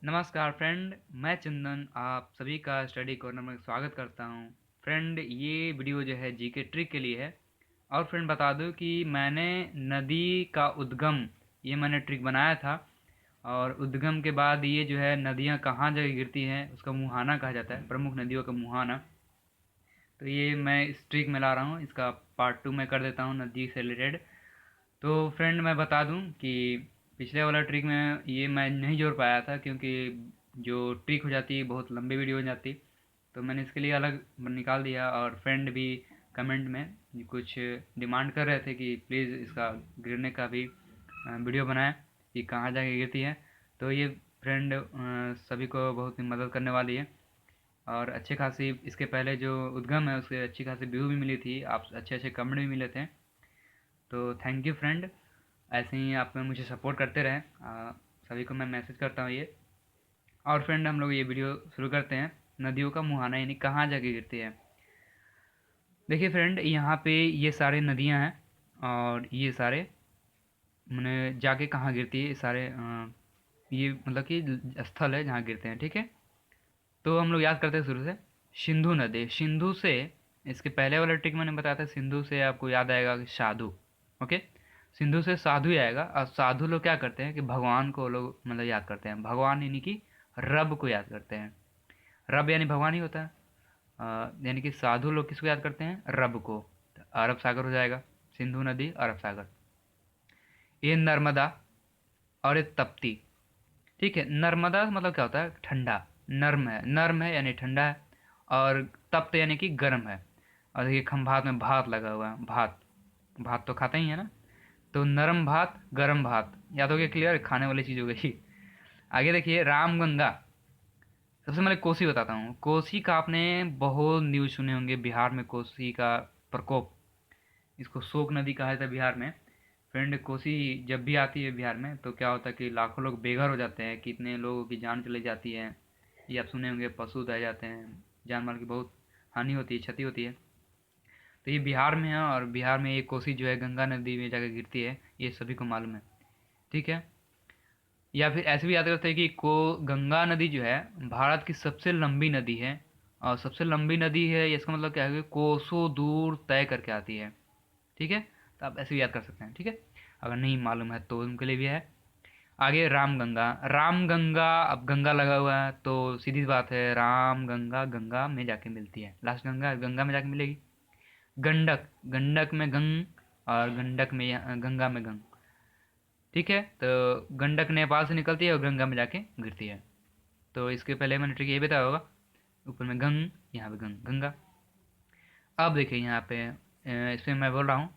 नमस्कार फ्रेंड, मैं चंदन आप सभी का स्टडी कॉर्नर में स्वागत करता हूं। फ्रेंड, ये वीडियो जो है जीके ट्रिक के लिए है। और फ्रेंड बता दूं कि मैंने नदी का उद्गम ये मैंने ट्रिक बनाया था। और उद्गम के बाद ये जो है नदियां कहाँ जगह गिरती हैं उसका मुहाना कहा जाता है, प्रमुख नदियों का मुहाना। तो ये मैं इस ट्रिक में ला रहा हूँ, इसका पार्ट 2 में कर देता हूँ नदी से रिलेटेड। तो फ्रेंड मैं बता दूं कि पिछले वाला ट्रिक में ये मैं नहीं जोड़ पाया था, क्योंकि जो ट्रिक हो जाती है बहुत लंबी वीडियो हो जाती। तो मैंने इसके लिए अलग निकाल दिया। और फ्रेंड भी कमेंट में कुछ डिमांड कर रहे थे कि प्लीज़ इसका गिरने का भी वीडियो बनाएं कि कहाँ जाके गिरती है। तो ये फ्रेंड सभी को बहुत ही मदद करने वाली है। और अच्छे खासी इसके पहले जो उद्गम है उसके अच्छी खासी व्यू भी मिली थी, आप अच्छे अच्छे कमेंट भी मिले थे। तो थैंक यू फ्रेंड, ऐसे ही आप मुझे सपोर्ट करते रहें। सभी को मैं मैसेज करता हूँ ये। और फ्रेंड हम लोग ये वीडियो शुरू करते हैं। नदियों का मुहाना यानी कहाँ जाके गिरती है। देखिए फ्रेंड, यहाँ पे ये सारे नदियाँ हैं और ये सारे मैंने जाके कहाँ गिरती है, ये सारे ये मतलब कि स्थल है जहाँ गिरते हैं, ठीक है। तो हम लोग याद करते हैं शुरू से। सिंधु नदी, सिंधु से, इसके पहले वाला ट्रिक मैंने बताया था, सिंधु से आपको याद आएगा कि साधु। ओके, सिंधु से साधु ही आएगा। और साधु लोग क्या करते हैं कि भगवान को लोग मतलब याद करते हैं, भगवान यानी कि रब को याद करते हैं। रब यानी भगवान ही होता है। यानी कि साधु लोग किसको याद करते हैं, रब को। तो अरब सागर हो जाएगा, सिंधु नदी अरब सागर। ये नर्मदा और ये तप्ती। ठीक है, नर्मदा मतलब क्या होता है, ठंडा। नर्म है यानी ठंडा है। और तप्त यानी कि गर्म है। और देखिए खंभात में भात लगा हुआ है, भात। भात तो खाते ही है ना। तो नरम भात गरम भात, याद हो गया, क्लियर, खाने वाली चीज़ हो गई। आगे देखिए रामगंगा। सबसे पहले कोसी बताता हूँ। कोसी का आपने बहुत न्यूज़ सुने होंगे, बिहार में कोसी का प्रकोप। इसको शोक नदी कहा जाता है बिहार में। फ्रेंड, कोसी जब भी आती है बिहार में तो क्या होता है कि लाखों लोग बेघर हो जाते हैं, कितने लोगों की जान चली जाती है। ये आप सुने होंगे, पशु दह जाते हैं, जान माल की बहुत हानि होती है, क्षति होती है। तो ये बिहार में है और बिहार में ये कोसी जो है गंगा नदी में जाकर गिरती है, ये सभी को मालूम है, ठीक है। या फिर ऐसे भी याद करते हैं कि को गंगा नदी जो है भारत की सबसे लंबी नदी है। और सबसे लंबी नदी है, इसका मतलब क्या है कि कोसों दूर तय करके आती है, ठीक है। तो आप ऐसे भी याद कर सकते हैं, ठीक है। अगर नहीं मालूम है तो उनके लिए भी है। आगे रामगंगा। रामगंगा, अब गंगा लगा हुआ है तो सीधी बात है, राम गंगा गंगा में जाके मिलती है, लास्ट गंगा गंगा में जाके मिलेगी। गंडक, गंडक में गंग और गंडक में गंगा में गंग, ठीक है। तो गंडक नेपाल से निकलती है और गंगा में जाके गिरती है। तो इसके पहले मैंने ट्रिक ये बताया होगा, ऊपर में गंग, यहाँ पे गंग गंगा। अब देखिए यहाँ पे इसमें मैं बोल रहा हूँ,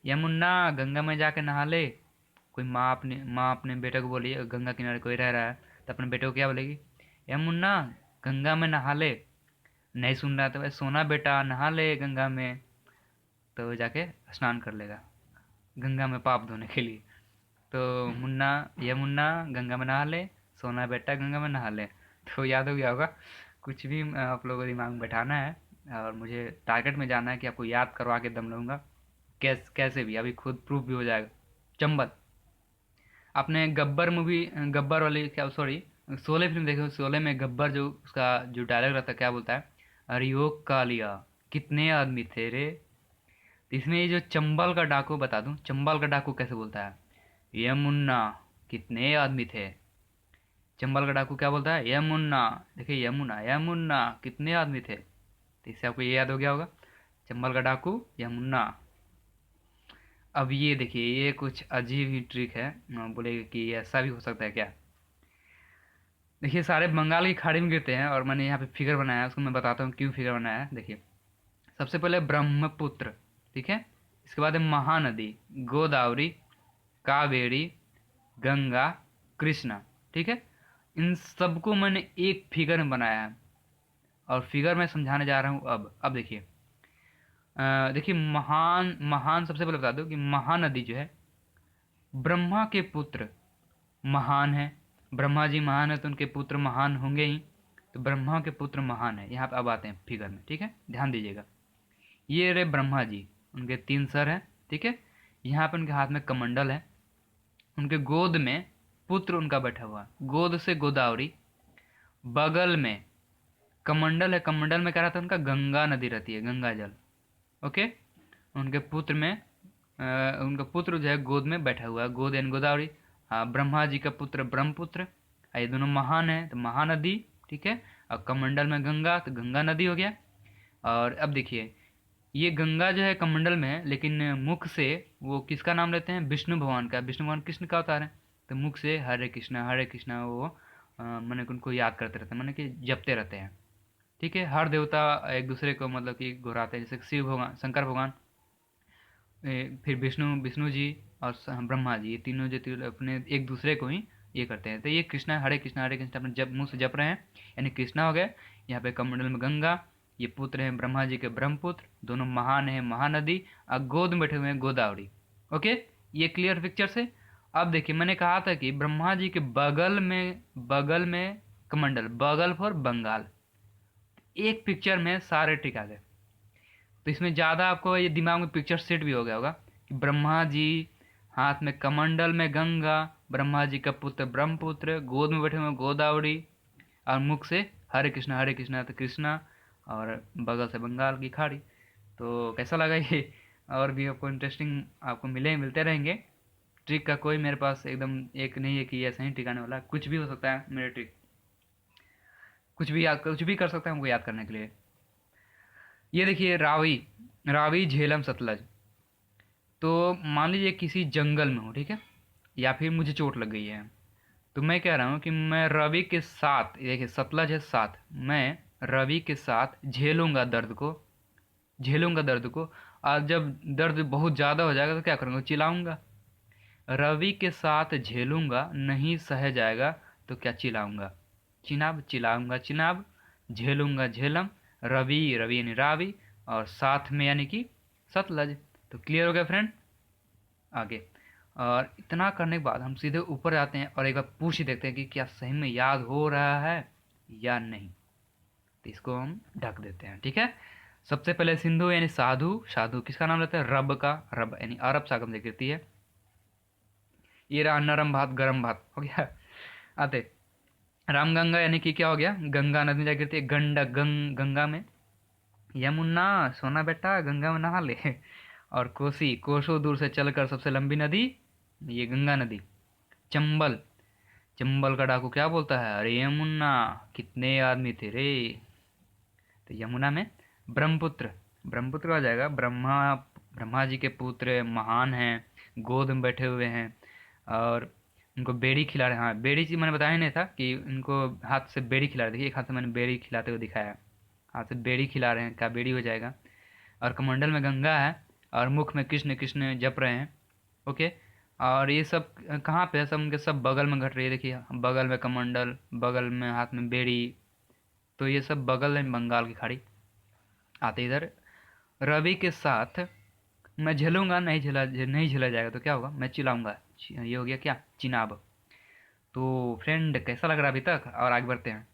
यमुना गंगा में जाके नहा ले। कोई माँ अपने बेटे को बोली, गंगा किनारे कोई रह रहा है तो अपने बेटे को क्या बोलेगी, यमुना गंगा में नहा ले। नहीं सुन रहा तो भाई, सोना बेटा नहा ले गंगा में। तो वो जाके स्नान कर लेगा गंगा में पाप धोने के लिए। तो मुन्ना, यमुना गंगा में नहा ले, सोना बेटा गंगा में नहा ले। तो याद हो गया होगा। कुछ भी आप लोगों को दिमाग में बैठाना है और मुझे टारगेट में जाना है कि आपको याद करवा के दम लूँगा। कैसे भी, अभी खुद प्रूफ भी हो जाएगा। चंबल। आपने गब्बर मूवी, गब्बर वाली, क्या सॉरी, शोले फिल्म देखो, शोले में गब्बर जो उसका जो डायलॉग रहता है क्या बोलता है, अरियोग कालिया कितने आदमी थे रे। तो इसमें ये जो चंबल का डाकू बता दूं, चंबल का डाकू कैसे बोलता है, यमुना कितने आदमी थे। चंबल का डाकू क्या बोलता है, यमुना। देखिए यमुना, यमुना कितने आदमी थे। तो इससे आपको ये याद हो गया होगा, चंबल का डाकू यमुना। अब ये देखिए, ये कुछ अजीब ही ट्रिक है। बोलेगा कि ऐसा भी हो सकता है क्या। देखिए सारे बंगाल की खाड़ी में गिरते हैं और मैंने यहाँ पे फिगर बनाया है, उसको मैं बताता हूँ क्यों फिगर बनाया है। देखिए सबसे पहले ब्रह्मपुत्र, ठीक है। इसके बाद है महानदी, गोदावरी, कावेरी, गंगा, कृष्णा, ठीक है। इन सबको मैंने एक फिगर में बनाया है और फिगर में समझाने जा रहा हूँ। अब देखिए, देखिए महान महान, सबसे पहले बता दो कि महानदी जो है ब्रह्मा के पुत्र महान है। ब्रह्मा जी महान है तो उनके पुत्र महान होंगे ही। तो ब्रह्मा के पुत्र महान है, यहाँ पे अब आते हैं फिगर में, ठीक है, ध्यान दीजिएगा। ये रहे ब्रह्मा जी, उनके 3 सर हैं, ठीक है। यहाँ पे उनके हाथ में कमंडल है, उनके गोद में पुत्र उनका बैठा हुआ है। गोद से गोदावरी, बगल में कमंडल है, कमंडल में क्या रहता है उनका, गंगा नदी रहती है, गंगा जल। ओके। उनके पुत्र में उनका पुत्र जो है गोद में बैठा हुआ है, गोद यानी गोदावरी। हाँ, ब्रह्मा जी का पुत्र ब्रह्मपुत्र। ये दोनों महान है तो महानदी। ठीक है। और कमंडल में गंगा, तो गंगा नदी हो गया। और अब देखिए, ये गंगा जो है कमंडल में है, लेकिन मुख से वो किसका नाम लेते हैं, विष्णु भगवान का। विष्णु भगवान कृष्ण का अवतार है, तो मुख से हरे कृष्णा वो मैंने उनको याद करते रहते हैं, मैंने कि जपते रहते हैं। ठीक है। हर देवता एक दूसरे को मतलब कि घुराते हैं, जैसे कि शिव भगवान, शंकर भगवान, फिर विष्णु विष्णु जी और ब्रह्मा जी, ये तीनों जो अपने एक दूसरे को ही ये करते हैं। तो ये कृष्णा हरे कृष्णा अपने जब मुंह से जप रहे हैं, यानी कृष्णा हो गए। यहाँ पे कमंडल में गंगा, ये पुत्र हैं ब्रह्मा जी के ब्रह्मपुत्र, दोनों महान हैं महानदी, और गोद में बैठे हुए हैं गोदावरी। ओके। ये क्लियर पिक्चर से। अब देखिए, मैंने कहा था कि ब्रह्मा जी के बगल में कमंडल, बगल फॉर बंगाल। एक पिक्चर में सारे ट्रिक आ गए। तो इसमें ज़्यादा आपको ये दिमाग में पिक्चर सेट भी हो गया होगा कि ब्रह्मा जी हाथ में कमंडल में गंगा, ब्रह्मा जी का पुत्र ब्रह्मपुत्र, गोद में बैठे हुए गोदावरी, और मुख से हरे कृष्णा तो कृष्णा, और बगल से बंगाल की खाड़ी। तो कैसा लगा ये? और भी आपको इंटरेस्टिंग आपको मिलते रहेंगे। ट्रिक का कोई मेरे पास एकदम एक नहीं है कि ऐसा ही टिकाने वाला, कुछ भी हो सकता है मेरे ट्रिक, कुछ भी कर सकता है हमको याद करने के लिए। ये देखिए, रावी, रावी झेलम सतलज। तो मान लीजिए किसी जंगल में हो, ठीक है, या फिर मुझे चोट लग गई है, तो मैं कह रहा हूँ कि मैं रवि के साथ, देखिए सतलज है साथ, मैं रवि के साथ झेलूंगा दर्द को, झेलूंगा दर्द को। और जब दर्द बहुत ज़्यादा हो जाएगा तो क्या करूँगा, चिल्लाऊंगा। रवि के साथ झेलूंगा, नहीं सह जाएगा तो क्या, चिल्लाऊंगा। चिनाब, चिल्लाऊंगा चिनाब, झेलूंगा झेलम, रवि, रवि यानी रावी, और साथ में यानी कि सतलज। तो क्लियर हो गया फ्रेंड? आगे, और इतना करने के बाद हम सीधे ऊपर आते हैं और एक बार पूछ ही देखते हैं कि क्या सही में याद हो रहा है या नहीं। तो इसको हम ढक देते हैं। ठीक है। सबसे पहले सिंधु यानी साधु, साधु किसका नाम लेते हैं, रब का, रब यानी अरब सागम विकृति है। ये रहा नरम भात गरम भात, हो गया। आते रामगंगा यानी कि क्या हो गया, गंगा नदी में जाकर गंगा में। यमुना, सोना बेटा गंगा में नहा ले। और कोसी, कोसों दूर से चलकर सबसे लंबी नदी, ये गंगा नदी। चंबल, चंबल का डाकू क्या बोलता है, अरे यमुना कितने आदमी थे रे। तो यमुना में। ब्रह्मपुत्र, ब्रह्मपुत्र आ जाएगा, ब्रह्मा जी के पुत्र महान हैं, गोद में बैठे हुए हैं, और उनको बेड़ी खिला रहे हैं। हाँ, बेड़ी चीज मैंने बताया ही नहीं था कि उनको हाथ से बेड़ी खिला रहे। देखिए, एक हाथ से मैंने बेड़ी खिलाते हुए दिखाया, हाथ से बेड़ी खिला रहे हैं, क्या बेड़ी हो जाएगा। और कमंडल में गंगा है, और मुख में कृष्ण कृष्ण जप रहे हैं। ओके। और ये सब कहाँ पे है, सब उनके सब बगल में घट रही है। देखिए, बगल में कमंडल, बगल में हाथ में बेड़ी, तो ये सब बगल है बंगाल की खाड़ी। आते इधर, रवि के साथ मैं झेलूंगा, नहीं झेला जाएगा तो क्या होगा, मैं चिल्लाऊंगा, ये हो गया क्या, चिनाब। तो फ्रेंड कैसा लग रहा है अभी तक, और आगे बढ़ते हैं।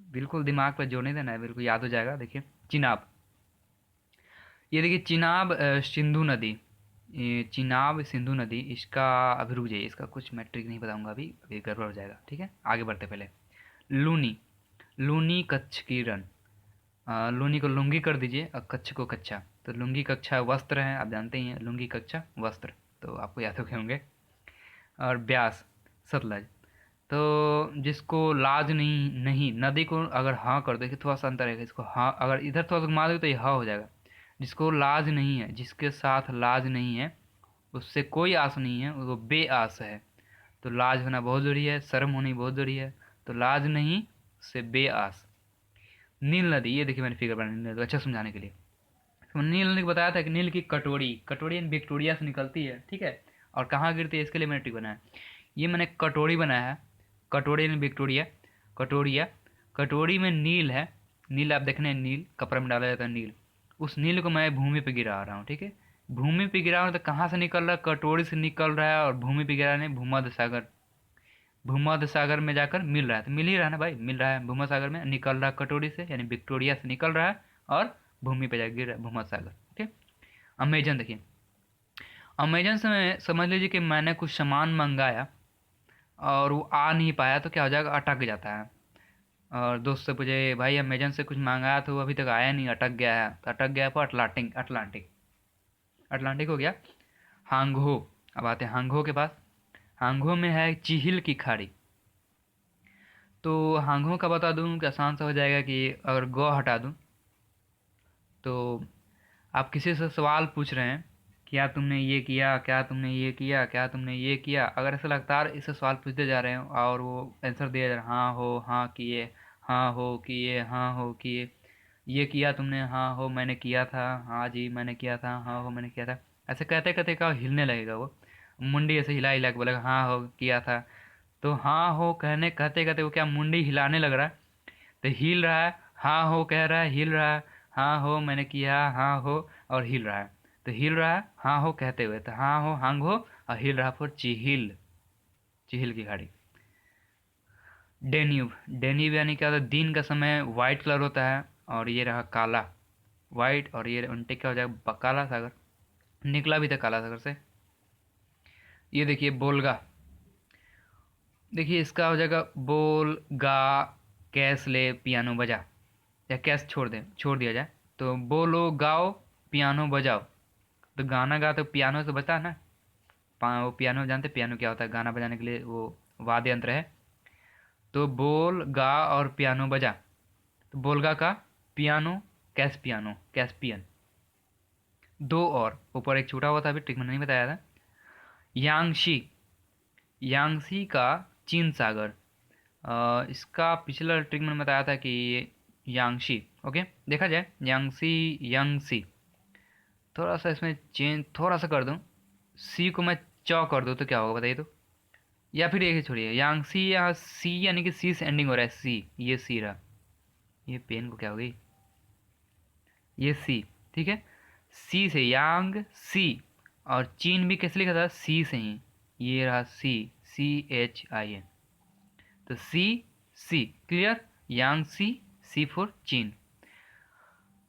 बिल्कुल दिमाग पर जोर नहीं देना है, बिल्कुल याद हो जाएगा। देखिए, चिनाब, ये देखिए चिनाब, सिंधु नदी, ये चिनाब सिंधु नदी, इसका अभी रुक जाइए, इसका कुछ मैट्रिक नहीं बताऊंगा अभी, अभी गड़बड़ हो जाएगा। ठीक है, आगे बढ़ते पहले। लूनी, लूनी कच्छ की रन, लूनी को लुंगी कर दीजिए और कच्छ को कच्छा। तो लुंगी कच्छा वस्त्र है, आप जानते ही हैं, लुंगी कच्छा वस्त्र, तो आपको याद हो गए होंगे। और ब्यास, सतलज। तो जिसको लाज नहीं, नहीं नदी को अगर हाँ कर दे, थोड़ा सा अंतर है, इसको हाँ अगर इधर थोड़ा सा घुमा दे तो ये हाँ हो जाएगा। जिसको लाज नहीं है, जिसके साथ लाज नहीं है, उससे कोई आस नहीं है, वो बेआस है। तो लाज होना बहुत ज़रूरी है, शर्म होनी बहुत ज़रूरी है। तो लाज नहीं से बेआस। नील नदी, ये देखिए मैंने फिगर बनाया नील नदी को अच्छा समझाने के लिए। तो नील नदी को बताया था कि नील की कटोरी, कटोरी विक्टोरिया से निकलती है। ठीक है। और कहाँ गिरती है, इसके लिए मैंने ट्रिक बनाया। ये मैंने कटोरी बनाया है, कटोरी इन विक्टोरिया, कटोरिया, कटोरी में नील है। नील आप देखने, नील कपड़े में डाला जाता है नील। उस नील को मैं भूमि पे गिरा रहा हूँ। ठीक है। भूमि पे गिरा रहा हूँ तो कहाँ से निकल रहा है, कटोरी से निकल रहा है, और भूमि पे गिरा नहीं, भूमध्य सागर, भूमध्य सागर में जाकर मिल रहा है। तो मिल ही रहा है ना भाई, मिल रहा है भूमध्य सागर में, निकल रहा है कटोरी से, यानी विक्टोरिया से निकल रहा है, और भूमि पे जाकर गिर रहा है, भूमध्य सागर। ठीक है। अमेजन देखिए, अमेजन से समझ लीजिए कि मैंने कुछ सामान मंगाया, और वो आ नहीं पाया तो क्या हो जाएगा, अटक जाता है। और दोस्त से पूछे, भाई अमेजन से कुछ मंगाया तो वो अभी तक आया नहीं, अटक गया है। तो अटक गया पर अटलांटिक अटलांटिक अटलांटिक हो गया। हांगहो। अब आते हैं हांगहो के पास। हांगहो में है चिहिल की खाड़ी। तो हांगहो का बता दूं कि आसान सा हो जाएगा कि अगर गो हटा दूं तो आप किसी से सवाल पूछ रहे हैं, क्या तुमने ये किया, क्या तुमने ये किया, क्या तुमने ये किया। अगर ऐसे लगातार इससे सवाल पूछते जा रहे हैं और वो आंसर दिया जा रहा है, हाँ हो, हाँ किए, हाँ हो किए, हाँ हो किए, ये किया तुमने, हाँ हो मैंने किया था, हाँ जी मैंने किया था, हाँ हो मैंने किया था। ऐसे कहते कहते का हिलने लगेगा वो, मुंडी ऐसे हिला हिला के बोलेगा हाँ हो किया था। तो हाँ हो कहने कहते कहते वो क्या मुंडी हिलाने लग रहा है, तो हिल रहा है, हाँ हो कह रहा है, हिल रहा है, हाँ हो मैंने किया, हाँ हो, और हिल रहा है। तो हिल रहा है हाँ हो कहते हुए, तो हाँ हो हांग हो, और हिल रहा फिर चिहिल, चिहिल की खाड़ी। डेन्यूब। डेन्यूब यानी क्या होता है, दिन का समय वाइट कलर होता है और ये रहा काला, वाइट, और ये उल्टे क्या हो जाएगा, काला सागर। निकला भी था काला सागर से। ये देखिए बोलगा। देखिए इसका हो जाएगा बोल गा, कैस ले पियानो बजा, या कैस छोड़ दिया जाए तो बोलो गाओ पियानो बजाओ। तो गाना गा तो पियानो से बजता है ना। वो पियानो जानते, पियानो क्या होता है, गाना बजाने के लिए वो वाद्य यंत्र है। तो बोल गा और पियानो बजा, तो बोलगा का पियानो, कैस्पियन। दो और ऊपर एक छूटा हुआ था, अभी ट्रिक मैंने नहीं बताया था। यांगशी। यांगसी का चीन सागर। इसका पिछला ट्रिक मैंने बताया था कि ये यांगशी। ओके, देखा जाए यांगसी, यंगसी। थोड़ा सा इसमें चेंज थोड़ा सा कर दूं, सी को मैं चौ कर दूं तो क्या होगा बताइए तो। या फिर ये छोड़िए, यांगसी या सी यानी कि सी से एंडिंग हो रहा है, सी, ये सी रहा। ये पेन को क्या हो गई, ये सी, ठीक है। सी से यांग सी, और चीन भी कैसे लिखा था, सी से ही, ये रहा सी, CHIN। तो सी, सी क्लियर, यांग सी फॉर चीन।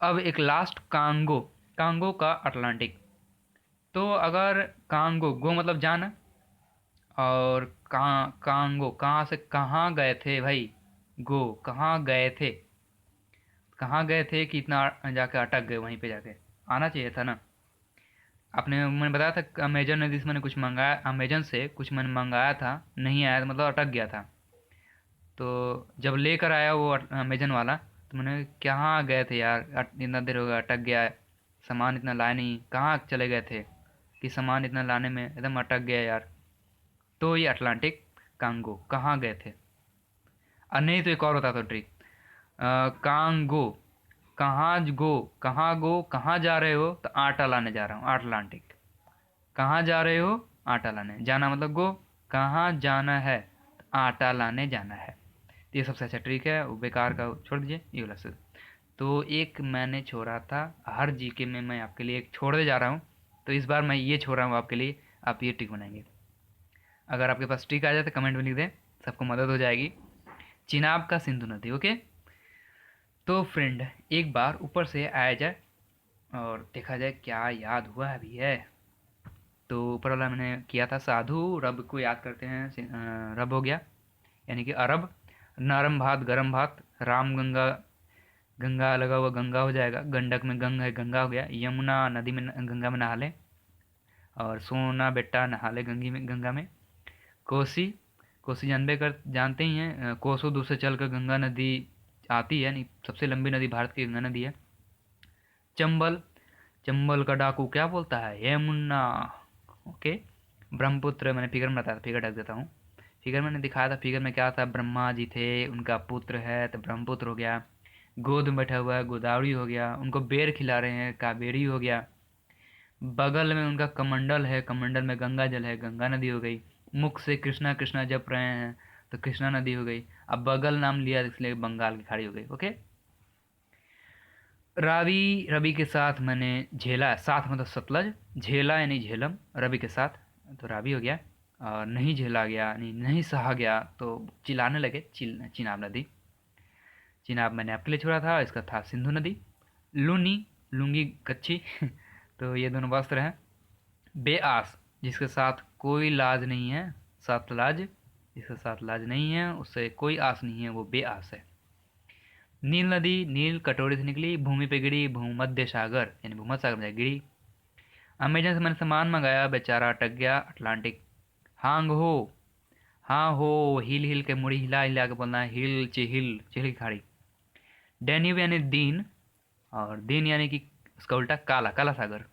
अब एक लास्ट कांगो। कांगो का अटलांटिक। तो अगर कांगो, गो मतलब जाना, और कांगो कहाँ से कहाँ गए थे भाई, गो कहाँ गए थे, कहाँ गए थे कि इतना जाके अटक गए वहीं पे जाके, आना चाहिए था ना। आपने, मैंने बताया था अमेजन नदी से मैंने कुछ मंगाया, अमेजन से कुछ मैंने मंगाया था, नहीं आया, मतलब अटक गया था। तो जब लेकर आया वो अमेजन वाला, तो मैंने कहाँ गए थे यार, इतना देर हो गया अटक गया है, सामान इतना लाए नहीं, कहाँ चले गए थे कि सामान इतना लाने में एकदम अटक गया यार। तो ये अटलांटिक कांगो कहाँ गए थे। और नहीं तो एक और होता था ट्रिक, कांगो कहाँ गो कहाँ जा रहे हो, तो आटा लाने जा रहा हूँ, अटलांटिक। कहाँ जा रहे हो, आटा लाने, जाना मतलब गो, कहाँ जाना है, तो आटा लाने जाना है। तो ये सबसे अच्छा ट्रिक है, वो बेकार का छोड़ दीजिए, ये वाला से। तो एक मैंने छोड़ा था, हर जीके में मैं आपके लिए एक छोड़ने जा रहा हूँ। तो इस बार मैं ये छोड़ रहा हूँ आपके लिए, आप ये ट्रिक बनाएंगे। अगर आपके पास ट्रिक आ जाए तो कमेंट में लिख दें, सबको मदद हो जाएगी। चिनाब का सिंधु नदी। ओके, तो फ्रेंड एक बार ऊपर से आया जाए और देखा जाए क्या याद हुआ अभी है। तो ऊपर वाला मैंने किया था, साधु रब को याद करते हैं, रब हो गया यानी कि अरब। नरम भात गरम भात, राम गंगा, गंगा लगा हुआ गंगा हो जाएगा, गंडक में गंग है, गंगा हो गया। यमुना नदी में, गंगा में नहा ले, और सोना बेटा नहा ले गंगी में, गंगा में। कोसी, कोसी जानते ही हैं, कोसों दूर से चल कर गंगा नदी आती है, नहीं सबसे लंबी नदी भारत की गंगा नदी है। चंबल, चंबल का डाकू क्या बोलता है, यमुना। ओके, ब्रह्मपुत्र मैंने फिगर में बताया था, फिगर ढक देता हूँ। फिगर मैंने दिखाया था, फिगर में क्या था, ब्रह्मा जी थे, उनका पुत्र है तो ब्रह्मपुत्र हो गया। गोद में बैठा हुआ है, गोदावरी हो गया। उनको बेर खिला रहे हैं, कावेरी हो गया। बगल में उनका कमंडल है, कमंडल में गंगा जल है, गंगा नदी हो गई। मुख से कृष्णा कृष्णा जप रहे हैं तो कृष्णा नदी हो गई। अब बगल नाम लिया इसलिए बंगाल की खाड़ी हो गई। ओके, रावी, रवि के साथ मैंने झेला, साथ मतलब सतलज, झेला यानी झेलम, रवि के साथ, तो रावी हो गया। और नहीं झेला गया यानी नहीं सहा गया तो चिल्लाने लगे, चिनाब नदी। चिनाब मैंने आपके लिए छोड़ा था, इसका था सिंधु नदी। लूनी, लुंगी कच्ची तो ये दोनों वस्त्र हैं। बेआस, जिसके साथ कोई लाज नहीं है, सतलज। जिसके साथ लाज नहीं है उससे कोई आस नहीं है, वो बेआस है। नील नदी नील कटोरे से निकली, भूमि पे गिरी भूमध्य सागर, यानी भूमध्य सागर में गिरी। अमेजन से मैंने सामान मंगाया, बेचारा अटक गया अटलांटिक। हांग हो, हाँ हो, हिल हिल के मुड़ी हिला हिला के बोलना है, हिल चिहिल चिहिल की खाड़ी। डैन्यूब यानी दीन, और दीन यानी कि उसका उल्टा काला, काला सागर।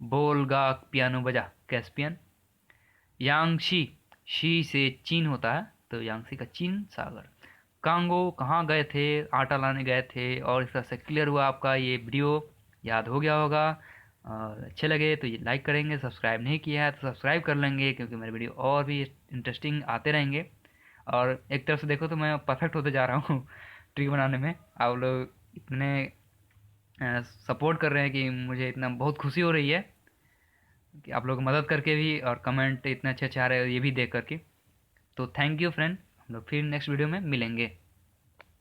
बोल गा पियानो बजा, कैस्पियन। यांगशी, शी से चीन होता है, तो यांगशी का चीन सागर। कांगो, कहाँ गए थे, आटा लाने गए थे। और इस तरह से क्लियर हुआ आपका ये वीडियो, याद हो गया होगा। और अच्छे लगे तो ये लाइक करेंगे, सब्सक्राइब नहीं किया है तो सब्सक्राइब कर लेंगे, क्योंकि मेरे वीडियो और भी इंटरेस्टिंग आते रहेंगे। और एक तरफ से देखो तो मैं परफेक्ट होते जा रहा हूँ ट्रिक बनाने में। आप लोग इतने सपोर्ट कर रहे हैं कि मुझे इतना बहुत खुशी हो रही है कि आप लोग मदद करके भी, और कमेंट इतने अच्छे अच्छे आ रहे हैं ये भी देख करके। तो थैंक यू फ्रेंड, हम लोग फिर नेक्स्ट वीडियो में मिलेंगे।